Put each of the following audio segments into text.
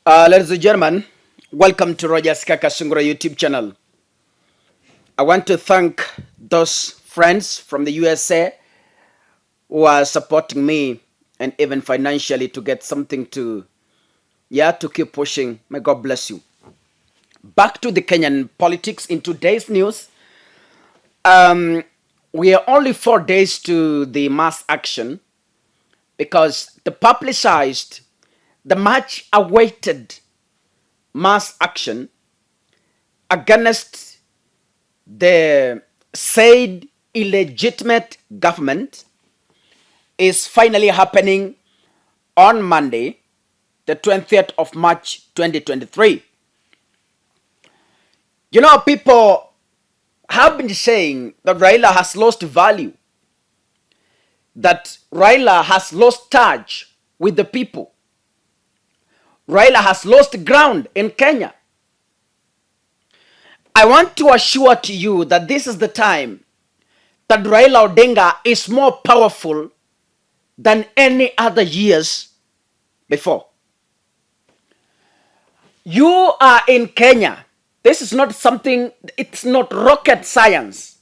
Ladies and gentlemen, welcome to Roger's Kakasungura YouTube channel. I want to thank those friends from the USA who are supporting me and even financially to get something to keep pushing. May God bless you. Back to the Kenyan politics in today's news. We are only 4 days to the mass action because the publicized, the much awaited mass action against the said illegitimate government is finally happening on Monday, the 20th of March 2023. You know, people have been saying that Raila has lost value, that Raila has lost touch with the people. Raila has lost ground in Kenya. I want to assure to you that this is the time that Raila Odinga is more powerful than any other years before. You are in Kenya. This is not something, it's not rocket science.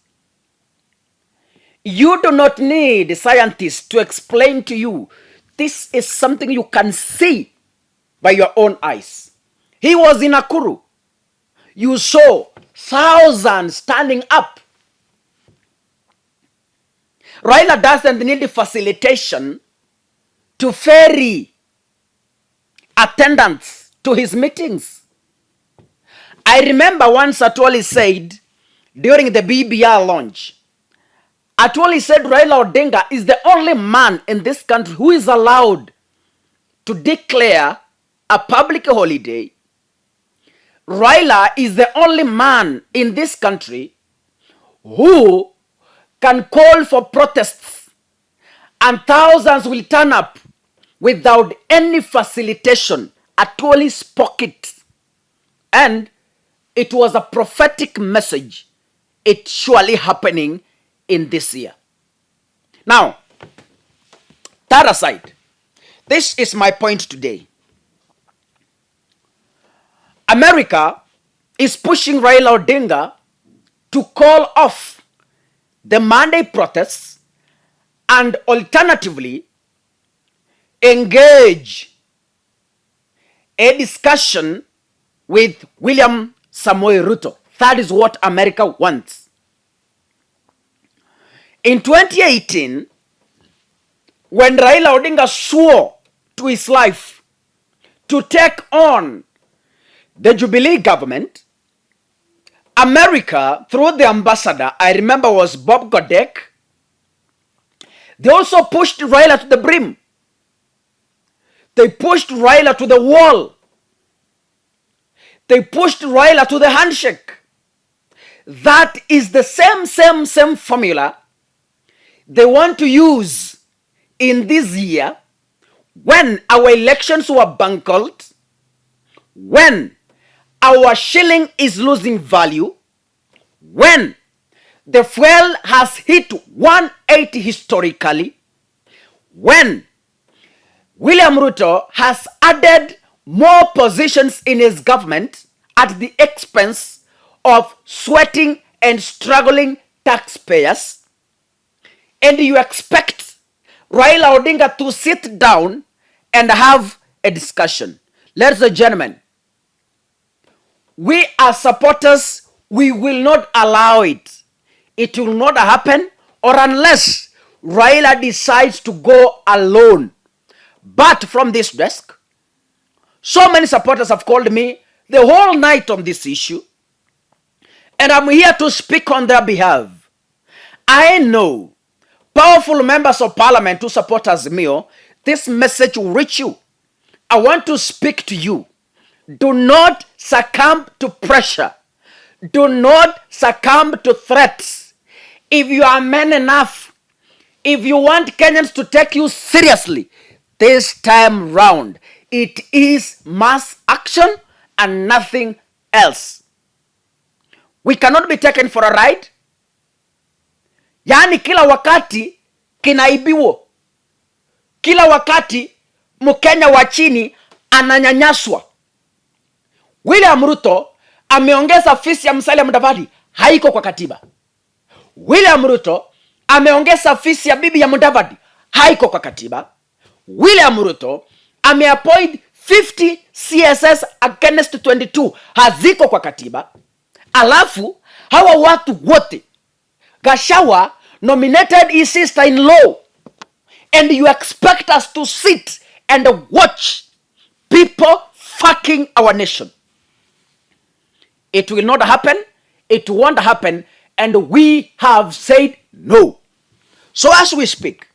You do not need scientists to explain to you. This is something you can see by your own eyes. He was in Nakuru. You saw thousands standing up. Raila doesn't need facilitation to ferry attendance to his meetings. I remember once Atwoli said during the BBR launch, Atwoli said Raila Odinga is the only man in this country who is allowed to declare a public holiday. Raila is the only man in this country who can call for protests and thousands will turn up without any facilitation. Atwoli spoke it. And it was a prophetic message. It's surely happening in this year. Now, that aside, this is my point today. America is pushing Raila Odinga to call off the Monday protests and alternatively engage a discussion with William Samoei Ruto. That is what America wants. In 2018, when Raila Odinga swore to his life to take on the Jubilee government, America, through the ambassador, I remember was Bob Godek, they also pushed Raila to the brim. They pushed Raila to the wall. They pushed Raila to the handshake. That is the same formula they want to use in this year when our elections were bungled, when our shilling is losing value, when the fuel has hit 180 historically, when William Ruto has added more positions in his government at the expense of sweating and struggling taxpayers, and you expect Raila Odinga to sit down and have a discussion. Ladies and gentlemen, we are supporters. We will not allow it. It will not happen, or unless Raila decides to go alone. But from this desk, so many supporters have called me the whole night on this issue, and I'm here to speak on their behalf. I know powerful members of parliament who support Azimio, this message will reach you. I want to speak to you. Do not succumb to pressure. Do not succumb to threats. If you are man enough, if you want Kenyans to take you seriously, this time round, it is mass action and nothing else. We cannot be taken for a ride. Yani kila wakati kinaibiwa. Kila wakati Mkenya wa chini ananyanyaswa. William Ruto ameongeza fisi ya Musalia Mudavadi, haiko kwa katiba. William Ruto ameongeza fisi ya bibi ya Mudavadi, haiko kwa katiba. William Ruto ameappoint 50 CSS against 22, haziko kwa katiba. Alafu hawa watu wote, Gachagua nominated his sister-in-law, and you expect us to sit and watch people fucking our nation. It will not happen. It won't happen. And we have said no. So as we speak,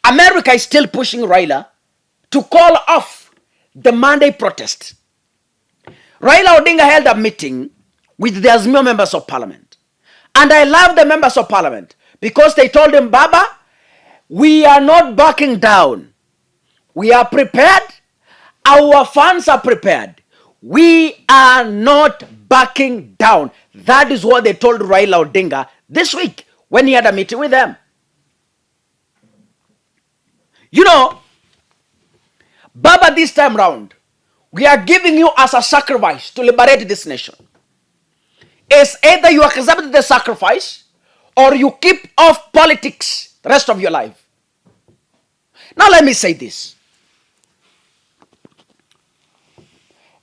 America is still pushing Raila to call off the Monday protest. Raila Odinga held a meeting with the Azimio members of parliament. And I love the members of parliament because they told him, Baba, we are not backing down. We are prepared. Our fans are prepared. We are not backing down. That is what they told Raila Odinga this week when he had a meeting with them. You know, Baba, this time round, we are giving you as a sacrifice to liberate this nation. It's either you accept the sacrifice or you keep off politics the rest of your life. Now let me say this.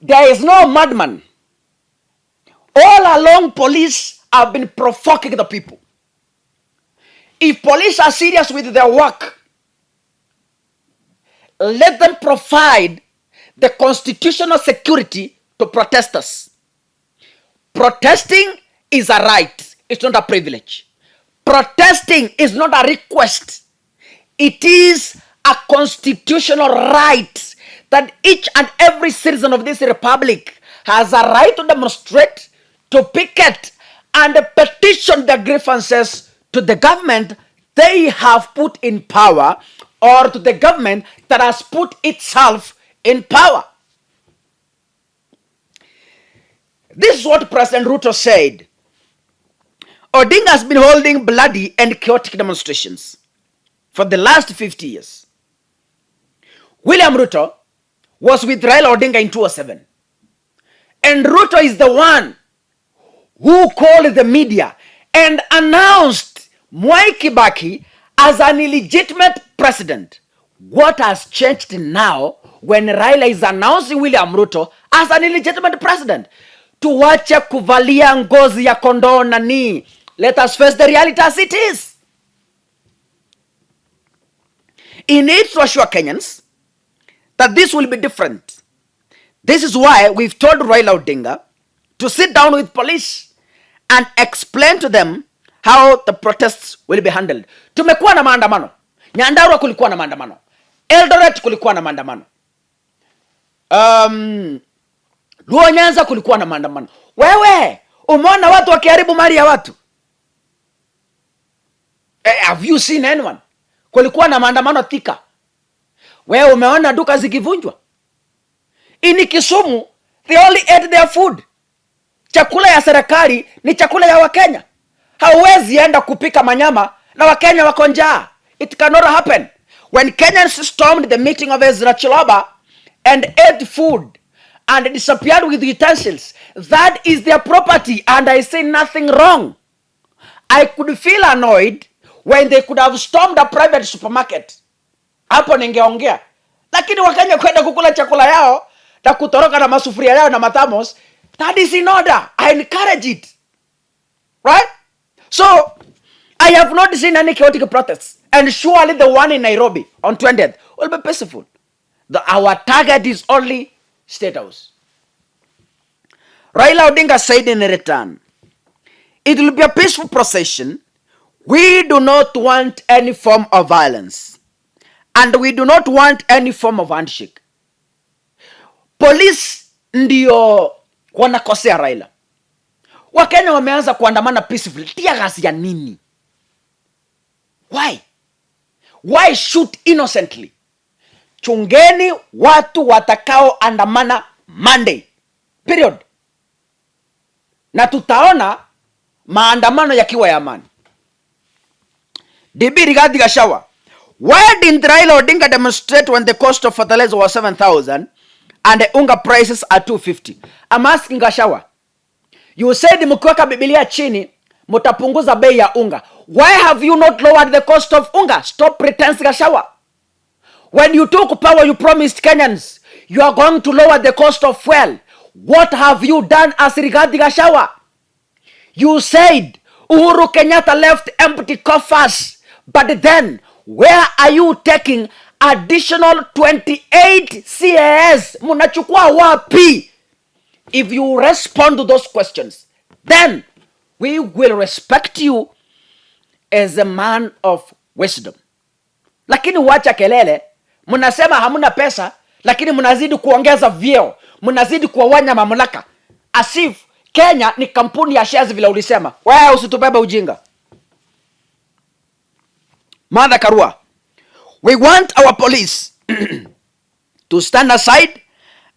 There is no madman. All along, police have been provoking the people. If police are serious with their work, let them provide the constitutional security to protesters. Protesting is a right. It's not a privilege. Protesting is not a request. It is a constitutional right that each and every citizen of this republic has a right to demonstrate, to picket, and petition their grievances to the government they have put in power, or to the government that has put itself in power. This is what President Ruto said. Odinga has been holding bloody and chaotic demonstrations for the last 50 years. William Ruto was with Raila Odinga in 2007. And Ruto is the one who called the media and announced Mwai Kibaki as an illegitimate president. What has changed now when Raila is announcing William Ruto as an illegitimate president? Tuwache kuvalia ngozi ya kondoo nani. Let us face the reality as it is. He needs to assure Kenyans that this will be different. This is why we've told Raila Odinga to sit down with police and explain to them how the protests will be handled. Tumekuwa na maandamano. Nyandarua kulikuwa na maandamano. Eldoret kulikuwa na maandamano. Luo Nyanza kulikuwa na maandamano. Wewe, umeona watu wakiharibu mali ya watu? Have you seen anyone? Kulikuwa na maandamano Thika. Wewe umeona duka zikivunjwa? Ini Kisumu, they only ate their food. Chakula ya serikali ni chakula ya Wakenya. Hauwezi enda kupika manyama na Wakenya wako njaa. It cannot happen. When Kenyans stormed the meeting of Ezra Chiloba and ate food and disappeared with utensils, that is their property and I say nothing wrong. I could feel annoyed when they could have stormed a private supermarket. Hapo ningeongea. Lakini Wakenya kwenda kukula chakula yao na kutoroka na masufuria yao na mathamos, that is in order. I encourage it. Right? So, I have not seen any chaotic protests. And surely the one in Nairobi on 20th will be peaceful. Our target is only State House. Raila Odinga said in return, it will be a peaceful procession. We do not want any form of violence. And we do not want any form of handshake. Police ndio wanakosea Raila. Wakenya wameanza kuandamana peacefully. Tia gasi ya nini? Why? Why shoot innocently? Chungeni watu watakao andamana Monday. Period. Na tutaona maandamano yakiwa ya amani. DB Rigathi Gachagua, why didn't Raila Odinga demonstrate when the cost of fertilizer was 7,000 and the unga prices are 250. I'm asking Gachagua, you said mkiweka Biblia chini mtapunguza bei ya unga. Why have you not lowered the cost of unga? Stop pretense, Gachagua. When you took power, you promised Kenyans you are going to lower the cost of fuel. What have you done as regards Gachagua? You said Uhuru Kenyatta left empty coffers, but then where are you taking additional 28 CAS? Munachukua wapi? If you respond to those questions, then we will respect you as a man of wisdom. Lakini wacha kelele, munasema hamuna pesa, lakini munazidi kuongeza vyeo, munazidi kuwawanya mamlaka. As if Kenya ni kampuni ya shares vile ulisema. Wewe usitubebe ujinga. Martha Karua, we want our police to stand aside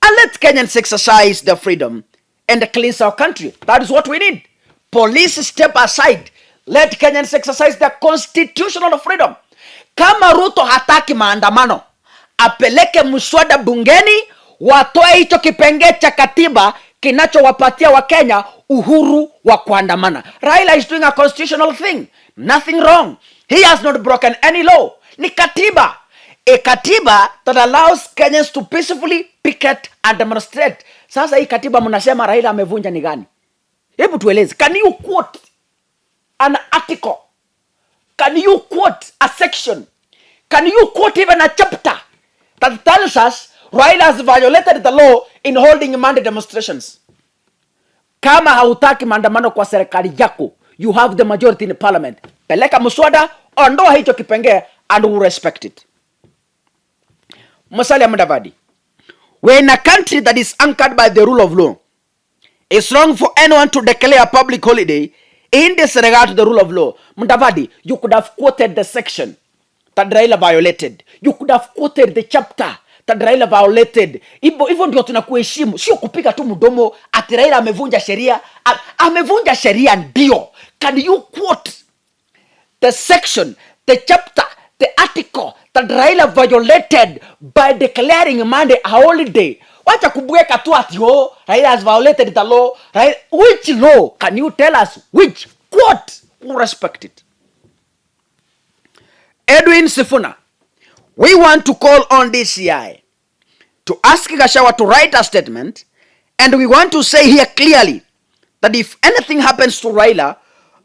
and let Kenyans exercise their freedom and cleanse our country. That is what we need. Police step aside. Let Kenyans exercise their constitutional freedom. Kama Ruto hataki maandamano, apeleke mswada bungeni, watoe hicho kipengele cha katiba kinachowapatia wa Kenya uhuru wa kuandamana. Raila is doing a constitutional thing. Nothing wrong. He has not broken any law. Ni katiba. A katiba that allows Kenyans to peacefully picket and demonstrate. Sasa hii katiba mnasema Raila amevunja ni gani? Hebu tueleze. Can you quote an article? Can you quote a section? Can you quote even a chapter that tells us Raila has violated the law in holding Monday demonstrations? Kama hautaki maandamano kwa serikali yako, you have the majority in parliament. Peleka muswada, ondoa hicho kipengele, and we respect it. Musalia Mudavadi, we're in a country that is anchored by the rule of law. It's wrong for anyone to declare a public holiday in disregard to the rule of law. Mudavadi, you could have quoted the section that Raila violated. You could have quoted the chapter that Raila violated. Hivyo ndio tunakuheshimu, sio kupiga tu mdomo ati Raila amevunja sheria. Amevunja sheria ndio. Can you quote the section, the chapter, the article that Raila violated by declaring Monday a holiday? Wacha kubweka tu ati Raila has violated the law. Right? Which law? Can you tell us which? Quote. We respect it. Edwin Sifuna, we want to call on DCI to ask Gachagua to write a statement, and we want to say here clearly that if anything happens to Raila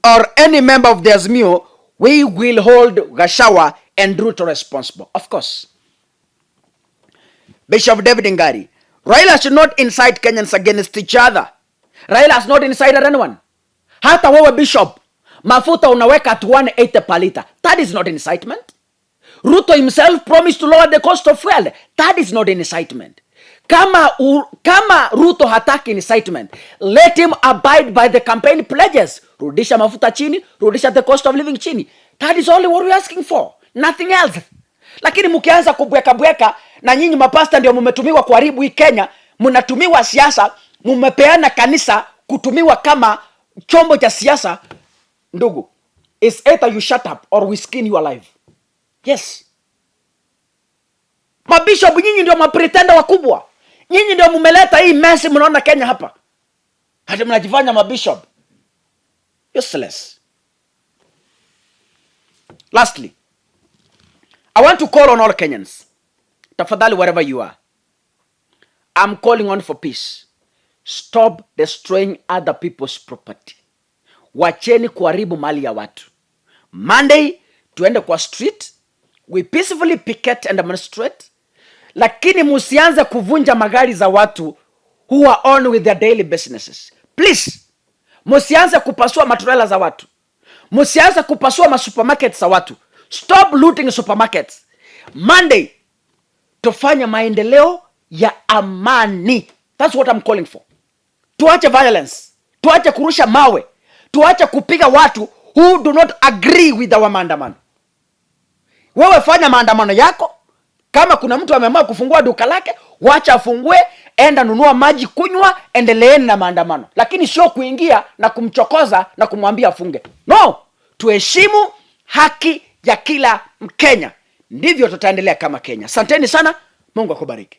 or any member of the Azimio, we will hold Gachagua and Ruto responsible. Of course. Bishop David Ngari, Raila should not incite Kenyans against each other. Raila has not incited anyone. Hata wewe Bishop, mafuta unaweka at 180 per liter. That is not incitement. Ruto himself promised to lower the cost of fuel. That is not incitement. Kama Ruto hataki incitement, let him abide by the campaign pledges. Rudisha mafuta chini, rudisha the cost of living chini. That is only what we are asking for. Nothing else. Lakini mkianza kubweka na nyinyi mapasta ndio mmetumiwa kuharibu hii Kenya, mnatumiwa siasa, mmepeana kanisa kutumiwa kama chombo cha siasa. Ndugu, it's either you shut up or we skin you alive. Yes. Mabishop nyinyi ndio mapretenda wakubwa. Nyinyi ndio mmeleta hii mess mnaona Kenya hapa. Hata mnajifanya mabishop. Useless. Lastly, I want to call on all Kenyans. Tafadhali wherever you are. I'm calling on for peace. Stop destroying other people's property. Wacheni kuharibu mali ya watu. Monday, tuende kwa street. We peacefully picket and demonstrate. Lakini musianze kuvunja magari za watu who are on with their daily businesses. Please. Musianze kupasua matrela za watu. Musianze kupasua masupermarkets za watu. Stop looting supermarkets. Monday, tufanye maendeleo ya amani. That's what I'm calling for. Tuache violence. Tuache kurusha mawe. Tuache kupiga watu who do not agree with our maandamano. Wewe fanya maandamano yako. Kama kuna mtu ameamua kufungua duka lake, wacha afungue, enda nunua maji kunywa, endeleeni na maandamano. Lakini sio kuingia na kumchokoza na kumwambia afunge. No, tuheshimu haki ya kila Mkenya. Ndivyo tutaendelea kama Kenya. Asanteni sana. Mungu akubariki.